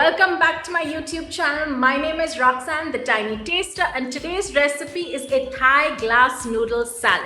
Welcome back to my YouTube channel. My name is Roxanne, the Tiny Taster, and today's recipe is a Thai glass noodle salad.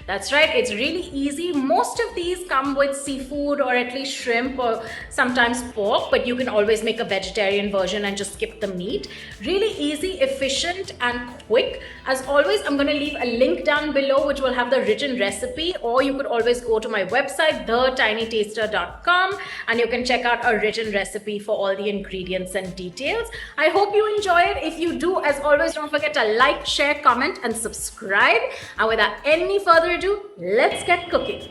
That's right, it's really easy. Most of these come with seafood or at least shrimp or sometimes pork, but you can always make a vegetarian version and just skip the meat. Really easy, efficient, and quick. As always, I'm going to leave a link down below which will have the written recipe, or you could always go to my website, thetinytaster.com, and you can check out a written recipe for all the ingredients and details. I hope you enjoy it. If you do, as always, don't forget to like, share, comment, and subscribe. And without any further ado, let's get cooking.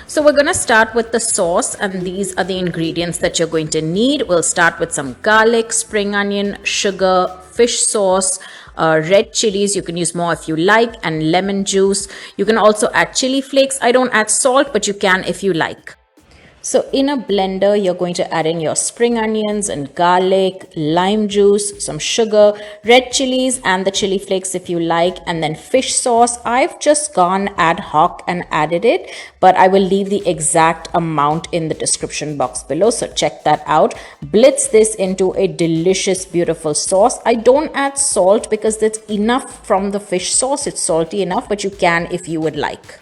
So we're going to start with the sauce, and these are the ingredients that you're going to need. We'll start with some garlic, spring onion, sugar, fish sauce, red chilies, you can use more if you like, and lemon juice. You can also add chili flakes. I don't add salt, but you can if you like. So in a blender, you're going to add in your spring onions and garlic, lime juice, some sugar, red chilies, and the chili flakes if you like, and then fish sauce. I've just gone ad hoc and added it, but I will leave the exact amount in the description box below, so check that out. Blitz this into a delicious, beautiful sauce. I don't add salt because that's enough from the fish sauce. It's salty enough, but you can if you would like.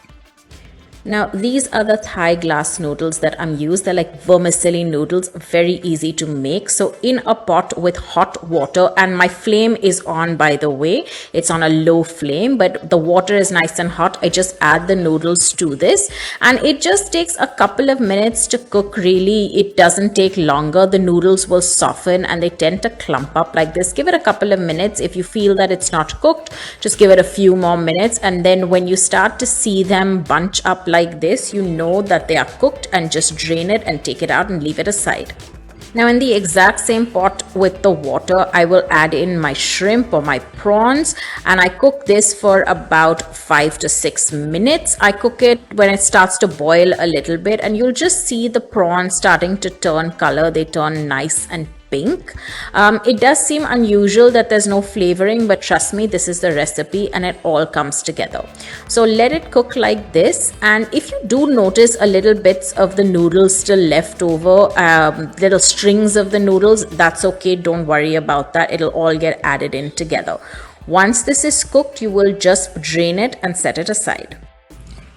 Now, these are the Thai glass noodles that I'm using. They're like vermicelli noodles, very easy to make. So in a pot with hot water, and my flame is on, by the way, it's on a low flame, but the water is nice and hot. I just add the noodles to this, and it just takes a couple of minutes to cook. Really, it doesn't take longer. The noodles will soften and they tend to clump up like this. Give it a couple of minutes. If you feel that it's not cooked, just give it a few more minutes, and then when you start to see them bunch up like this, you know that they are cooked, and just drain it and take it out and leave it aside. Now in the exact same pot with the water, I will add in my shrimp or my prawns, and I cook this for about 5 to 6 minutes. I cook it when it starts to boil a little bit, and you'll just see the prawns starting to turn color. They turn nice and pink. It does seem unusual that there's no flavoring, but trust me, this is the recipe and it all comes together. So let it cook like this, and if you do notice a little bits of the noodles still left over, little strings of the noodles, that's okay, don't worry about that. It'll all get added in together. Once this is cooked, you will just drain it and set it aside.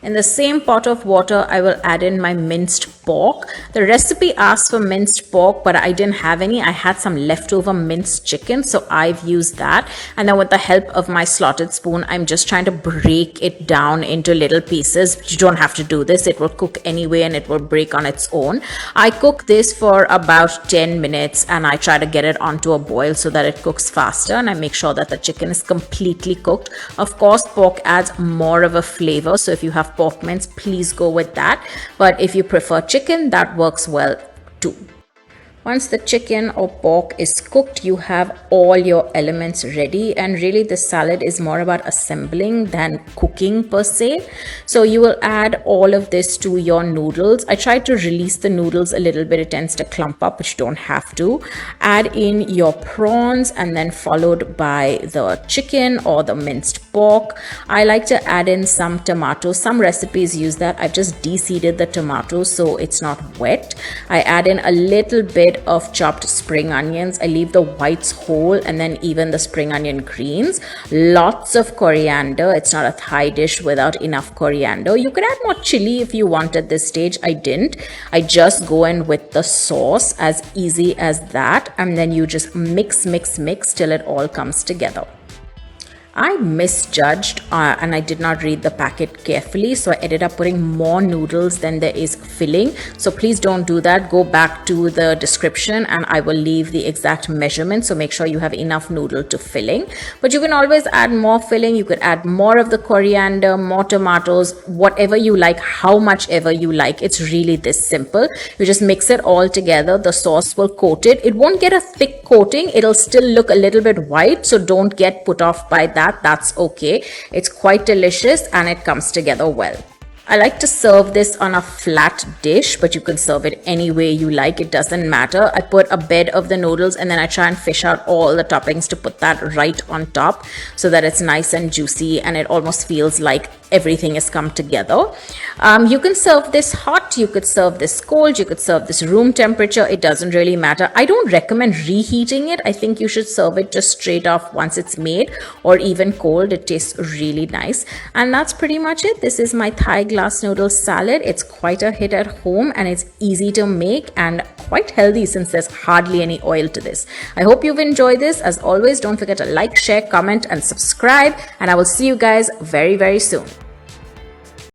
In the same pot of water, I will add in my minced pork. The recipe asks for minced pork, but I didn't have any. I had some leftover minced chicken, so I've used that. And then with the help of my slotted spoon, I'm just trying to break it down into little pieces. You don't have to do this. It will cook anyway and it will break on its own. I cook this for about 10 minutes and I try to get it onto a boil so that it cooks faster, and I make sure that the chicken is completely cooked. Of course, pork adds more of a flavor, so if you have pork mince, please go with that, but if you prefer chicken, that works well too. Once the chicken or pork is cooked, you have all your elements ready, and really the salad is more about assembling than cooking per se. So you will add all of this to your noodles. I try to release the noodles a little bit. It tends to clump up, but you don't have to. Add in your prawns, and then followed by the chicken or the minced pork. I like to add in some tomatoes. Some recipes use that. I've just de-seeded the tomatoes so it's not wet. I add in a little bit of chopped spring onions. I leave the whites whole, and then even the spring onion greens. Lots of coriander. It's not a Thai dish without enough coriander. You could add more chili if you want at this stage. I didn't. I just go in with the sauce, as easy as that, and then you just mix till it all comes together. I misjudged and I did not read the packet carefully, so I ended up putting more noodles than there is filling. So please don't do that. Go back to the description and I will leave the exact measurement, so make sure you have enough noodle to filling. But you can always add more filling. You could add more of the coriander, more tomatoes, whatever you like, how much ever you like. It's really this simple. You just mix it all together. The sauce will coat it. It won't get a thick coating. It'll still look a little bit white, so don't get put off by that. That's okay. It's quite delicious and it comes together well. I like to serve this on a flat dish, but you can serve it any way you like. It doesn't matter. I put a bed of the noodles and then I try and fish out all the toppings to put that right on top so that it's nice and juicy and it almost feels like everything has come together. You can serve this hot, you could serve this cold, you could serve this room temperature. It doesn't really matter. I don't recommend reheating it. I think you should serve it just straight off once it's made, or even cold. It tastes really nice. And that's pretty much it. This is my Thai glass noodle salad. It's quite a hit at home, and it's easy to make and quite healthy since there's hardly any oil to this. I hope you've enjoyed this. As always, don't forget to like, share, comment, and subscribe. And I will see you guys very, very soon.